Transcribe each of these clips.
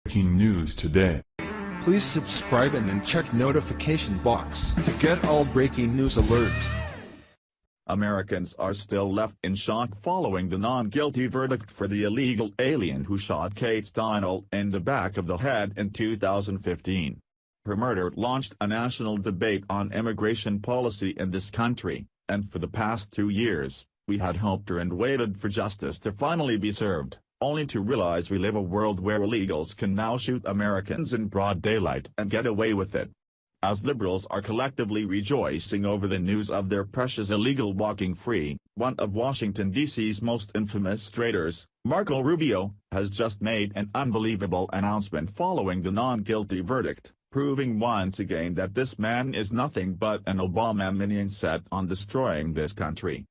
Breaking news today. Please subscribe and then check notification box to get all breaking news alerts. Americans are still left in shock following the non-guilty verdict for the illegal alien who shot Kate Steinle in the back of the head in 2015. Her murder launched a national debate on immigration policy in this country, and for the past 2 years, we had hoped and waited for justice to finally be served, only to realize we live a world where illegals can now shoot Americans in broad daylight and get away with it. As liberals are collectively rejoicing over the news of their precious illegal walking free, one of Washington, D.C.'s most infamous traitors, Marco Rubio, has just made an unbelievable announcement following the non-guilty verdict, proving once again that this man is nothing but an Obama minion set on destroying this country.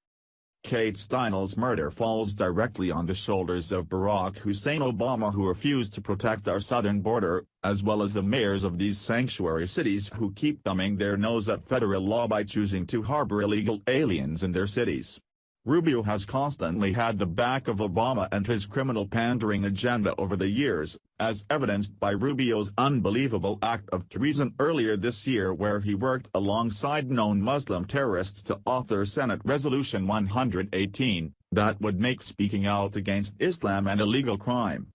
Kate Steinle's murder falls directly on the shoulders of Barack Hussein Obama, who refused to protect our southern border, as well as the mayors of these sanctuary cities who keep thumbing their nose at federal law by choosing to harbor illegal aliens in their cities. Rubio has constantly had the back of Obama and his criminal pandering agenda over the years, as evidenced by Rubio's unbelievable act of treason earlier this year, where he worked alongside known Muslim terrorists to author Senate Resolution 118, that would make speaking out against Islam an illegal crime.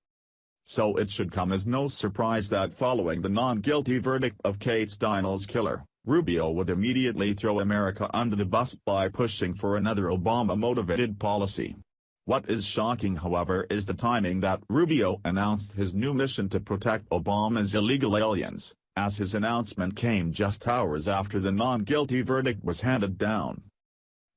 So it should come as no surprise that following the non-guilty verdict of Kate Steinle's killer, Rubio would immediately throw America under the bus by pushing for another Obama-motivated policy. What is shocking, however, is the timing that Rubio announced his new mission to protect Obama's illegal aliens, as his announcement came just hours after the non-guilty verdict was handed down.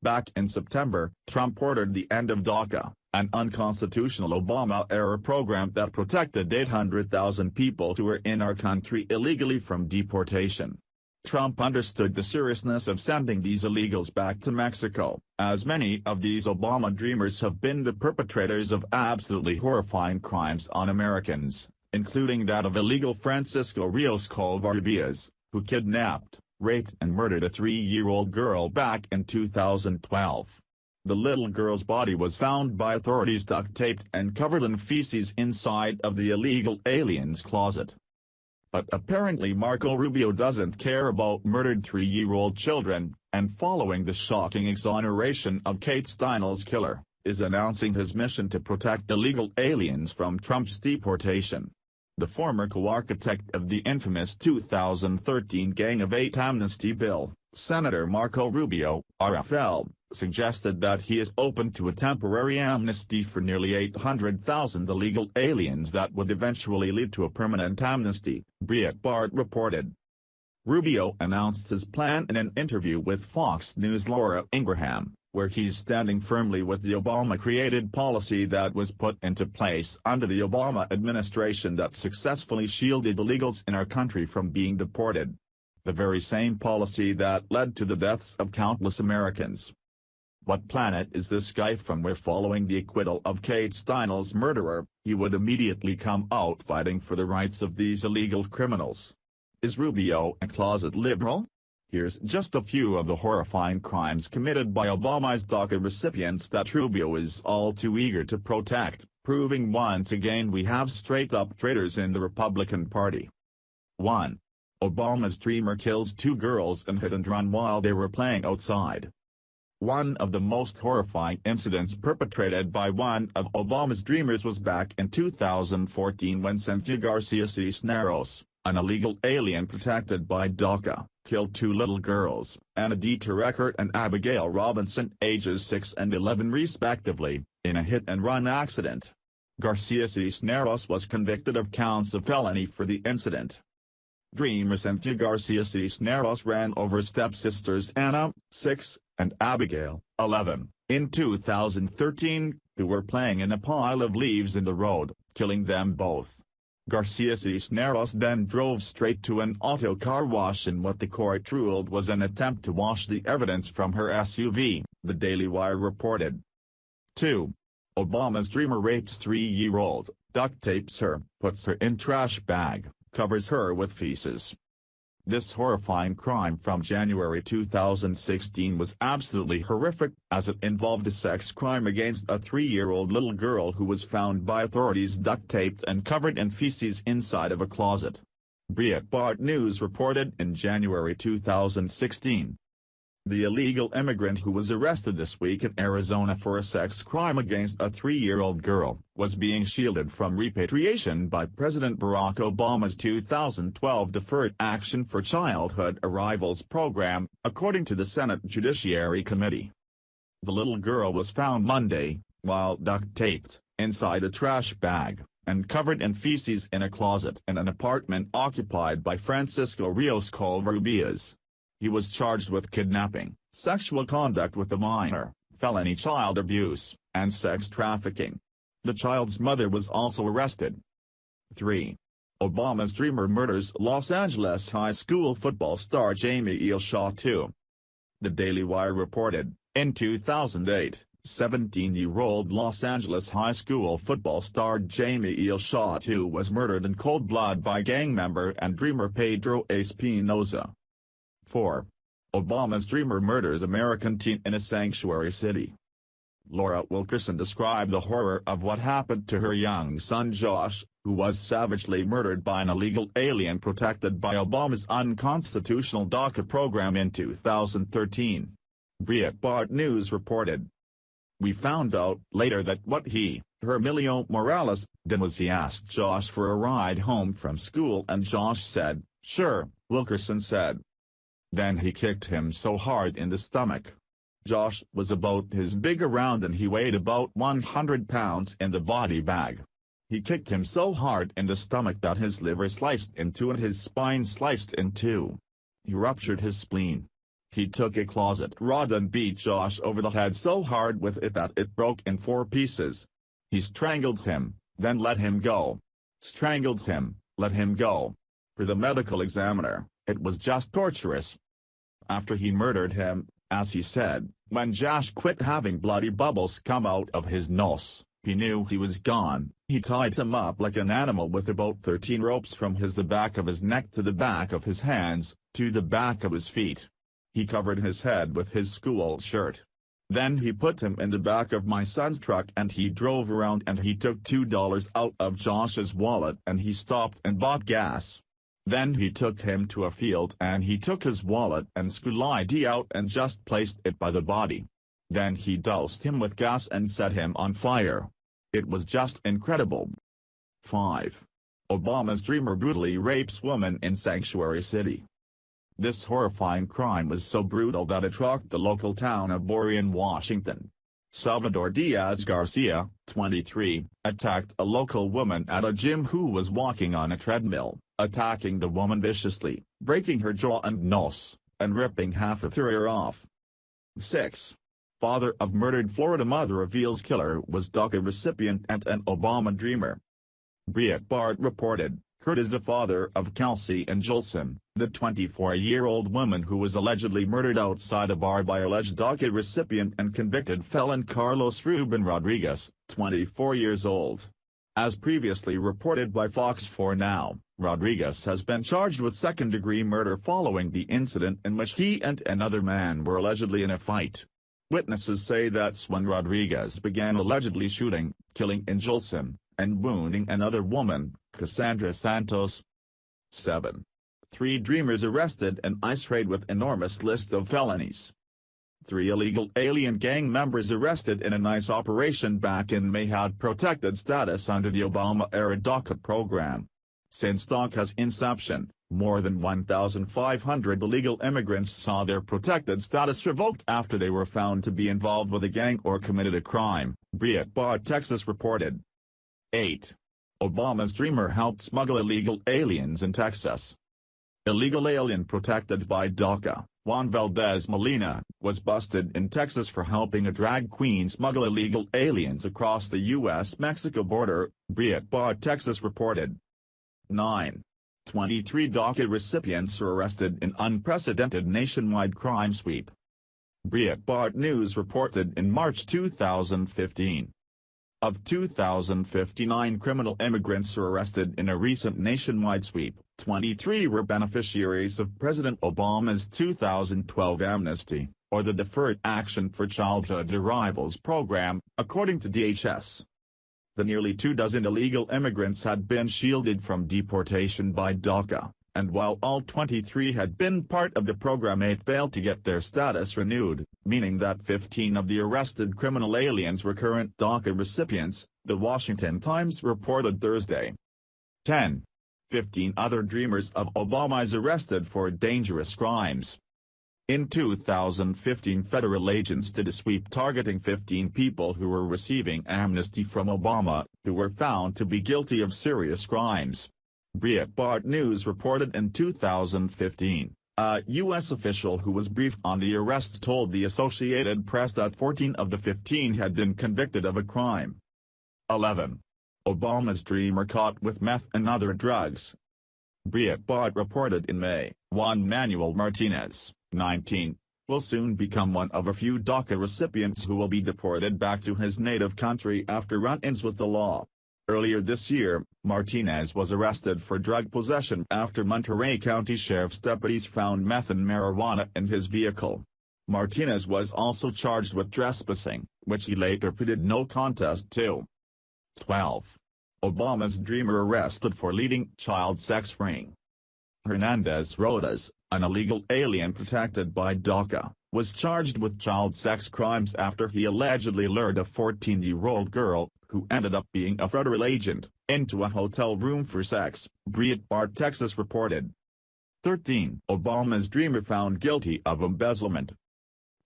Back in September, Trump ordered the end of DACA, an unconstitutional Obama-era program that protected 800,000 people who were in our country illegally from deportation. Trump understood the seriousness of sending these illegals back to Mexico, as many of these Obama dreamers have been the perpetrators of absolutely horrifying crimes on Americans, including that of illegal Francisco Rios Covarrubias, who kidnapped, raped and murdered a 3-year-old girl back in 2012. The little girl's body was found by authorities duct-taped and covered in feces inside of the illegal alien's closet. But apparently Marco Rubio doesn't care about murdered 3-year-old children, and following the shocking exoneration of Kate Steinle's killer, is announcing his mission to protect illegal aliens from Trump's deportation. The former co-architect of the infamous 2013 Gang of Eight amnesty bill, Senator Marco Rubio, RFL, suggested that he is open to a temporary amnesty for nearly 800,000 illegal aliens that would eventually lead to a permanent amnesty, Breitbart reported. Rubio announced his plan in an interview with Fox News' Laura Ingraham, where he's standing firmly with the Obama-created policy that was put into place under the Obama administration that successfully shielded illegals in our country from being deported. The very same policy that led to the deaths of countless Americans. What planet is this guy from, where following the acquittal of Kate Steinle's murderer, he would immediately come out fighting for the rights of these illegal criminals? Is Rubio a closet liberal? Here's just a few of the horrifying crimes committed by Obama's DACA recipients that Rubio is all too eager to protect, proving once again we have straight-up traitors in the Republican Party. 1. Obama's dreamer kills 2 girls in hit and run while they were playing outside. One of the most horrifying incidents perpetrated by one of Obama's dreamers was back in 2014 when Cynthia Garcia Cisneros, an illegal alien protected by DACA, killed 2 little girls, Anadita Reckert and Abigail Robinson, ages 6 and 11 respectively, in a hit-and-run accident. Garcia Cisneros was convicted of counts of felony for the incident. Dreamer Cynthia Garcia Cisneros ran over stepsisters Anna, 6, and Abigail, 11, in 2013, who were playing in a pile of leaves in the road, killing them both. Garcia Cisneros then drove straight to an auto car wash in what the court ruled was an attempt to wash the evidence from her SUV, the Daily Wire reported. 2. Obama's dreamer rapes 3-year-old, duct tapes her, puts her in trash bag, covers her with feces. This horrifying crime from January 2016 was absolutely horrific, as it involved a sex crime against a 3-year-old little girl who was found by authorities duct-taped and covered in feces inside of a closet. Breitbart News reported in January 2016. The illegal immigrant who was arrested this week in Arizona for a sex crime against a 3-year-old girl was being shielded from repatriation by President Barack Obama's 2012 Deferred Action for Childhood Arrivals program, according to the Senate Judiciary Committee. The little girl was found Monday, while duct-taped, inside a trash bag, and covered in feces in a closet in an apartment occupied by Francisco Rios Covarrubias. He was charged with kidnapping, sexual conduct with a minor, felony child abuse, and sex trafficking. The child's mother was also arrested. 3. Obama's dreamer murders Los Angeles high school football star Jamie Eel Shaw II. The Daily Wire reported, in 2008, 17-year-old Los Angeles high school football star Jamie Eel Shaw II was murdered in cold blood by gang member and dreamer Pedro Espinoza. 4. Obama's dreamer murders American teen in a sanctuary city. Laura Wilkerson described the horror of what happened to her young son Josh, who was savagely murdered by an illegal alien protected by Obama's unconstitutional DACA program in 2013. Breitbart News reported. We found out later that what Hermelio Morales, did was he asked Josh for a ride home from school and Josh said, "Sure," Wilkerson said. Then he kicked him so hard in the stomach. Josh was about his big around and he weighed about 100 pounds in the body bag. He kicked him so hard in the stomach that his liver sliced in two and his spine sliced in two. He ruptured his spleen. He took a closet rod and beat Josh over the head so hard with it that it broke in 4 pieces. He strangled him, then let him go. Strangled him, let him go. For the medical examiner, it was just torturous. After he murdered him, as he said, when Josh quit having bloody bubbles come out of his nose, he knew he was gone. He tied him up like an animal with about 13 ropes from the back of his neck to the back of his hands, to the back of his feet. He covered his head with his school shirt. Then he put him in the back of my son's truck and he drove around and he took $2 out of Josh's wallet and he stopped and bought gas. Then he took him to a field and he took his wallet and school ID out and just placed it by the body. Then he doused him with gas and set him on fire. It was just incredible. 5. Obama's dreamer brutally rapes woman in sanctuary city. This horrifying crime was so brutal that it rocked the local town of Borean, Washington. Salvador Diaz Garcia, 23, attacked a local woman at a gym who was walking on a treadmill, attacking the woman viciously, breaking her jaw and nose, and ripping half of her ear off. 6. Father of murdered Florida mother reveals killer was DACA recipient and an Obama dreamer. Breitbart reported, Kurt is the father of Kelsey and Jolson, the 24-year-old woman who was allegedly murdered outside a bar by alleged DACA recipient and convicted felon Carlos Ruben Rodriguez, 24 years old. As previously reported by Fox 4 Now, Rodriguez has been charged with second-degree murder following the incident in which he and another man were allegedly in a fight. Witnesses say that's when Rodriguez began allegedly shooting, killing Jolson, and wounding another woman, Cassandra Santos. 7. 3 dreamers arrested in ICE raid with enormous list of felonies. 3 illegal alien gang members arrested in an ICE operation back in May had protected status under the Obama-era DACA program. Since DACA's inception, more than 1,500 illegal immigrants saw their protected status revoked after they were found to be involved with a gang or committed a crime, Breitbart Texas reported. 8. Obama's dreamer helped smuggle illegal aliens in Texas. Illegal alien protected by DACA, Juan Valdez Molina, was busted in Texas for helping a drag queen smuggle illegal aliens across the U.S.-Mexico border, Breitbart Texas reported. 9. 23 DACA recipients are arrested in unprecedented nationwide crime sweep. Breitbart News reported in March 2015. Of 2,059 criminal immigrants arrested in a recent nationwide sweep, 23 were beneficiaries of President Obama's 2012 amnesty, or the Deferred Action for Childhood Arrivals program, according to DHS. The nearly 24 illegal immigrants had been shielded from deportation by DACA, and while all 23 had been part of the program, 8 failed to get their status renewed, meaning that 15 of the arrested criminal aliens were current DACA recipients, The Washington Times reported Thursday. 15 other dreamers of Obama's arrested for dangerous crimes. In 2015, federal agents did a sweep targeting 15 people who were receiving amnesty from Obama, who were found to be guilty of serious crimes. Breitbart News reported in 2015, a U.S. official who was briefed on the arrests told the Associated Press that 14 of the 15 had been convicted of a crime. 11. Obama's dreamer caught with meth and other drugs. Breitbart reported in May, Juan Manuel Martinez, 19, will soon become one of a few DACA recipients who will be deported back to his native country after run-ins with the law. Earlier this year, Martinez was arrested for drug possession after Monterey County Sheriff's deputies found meth and marijuana in his vehicle. Martinez was also charged with trespassing, which he later pleaded no contest to. 12. Obama's dreamer arrested for leading child sex ring. Hernandez Rodas, an illegal alien protected by DACA, was charged with child sex crimes after he allegedly lured a 14-year-old girl, who ended up being a federal agent, into a hotel room for sex, Breitbart Texas reported. 13. Obama's dreamer found guilty of embezzlement.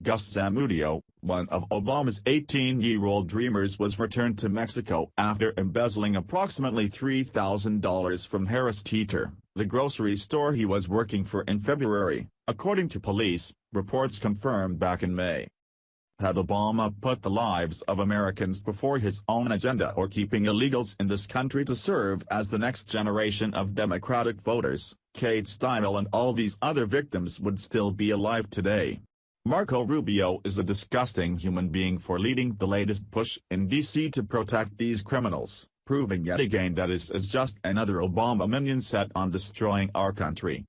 Gus Zamudio, one of Obama's 18-year-old dreamers, was returned to Mexico after embezzling approximately $3,000 from Harris Teeter, the grocery store he was working for in February, according to police, reports confirmed back in May. Had Obama put the lives of Americans before his own agenda or keeping illegals in this country to serve as the next generation of Democratic voters, Kate Steinle and all these other victims would still be alive today. Marco Rubio is a disgusting human being for leading the latest push in D.C. to protect these criminals, proving yet again that is just another Obama minion set on destroying our country.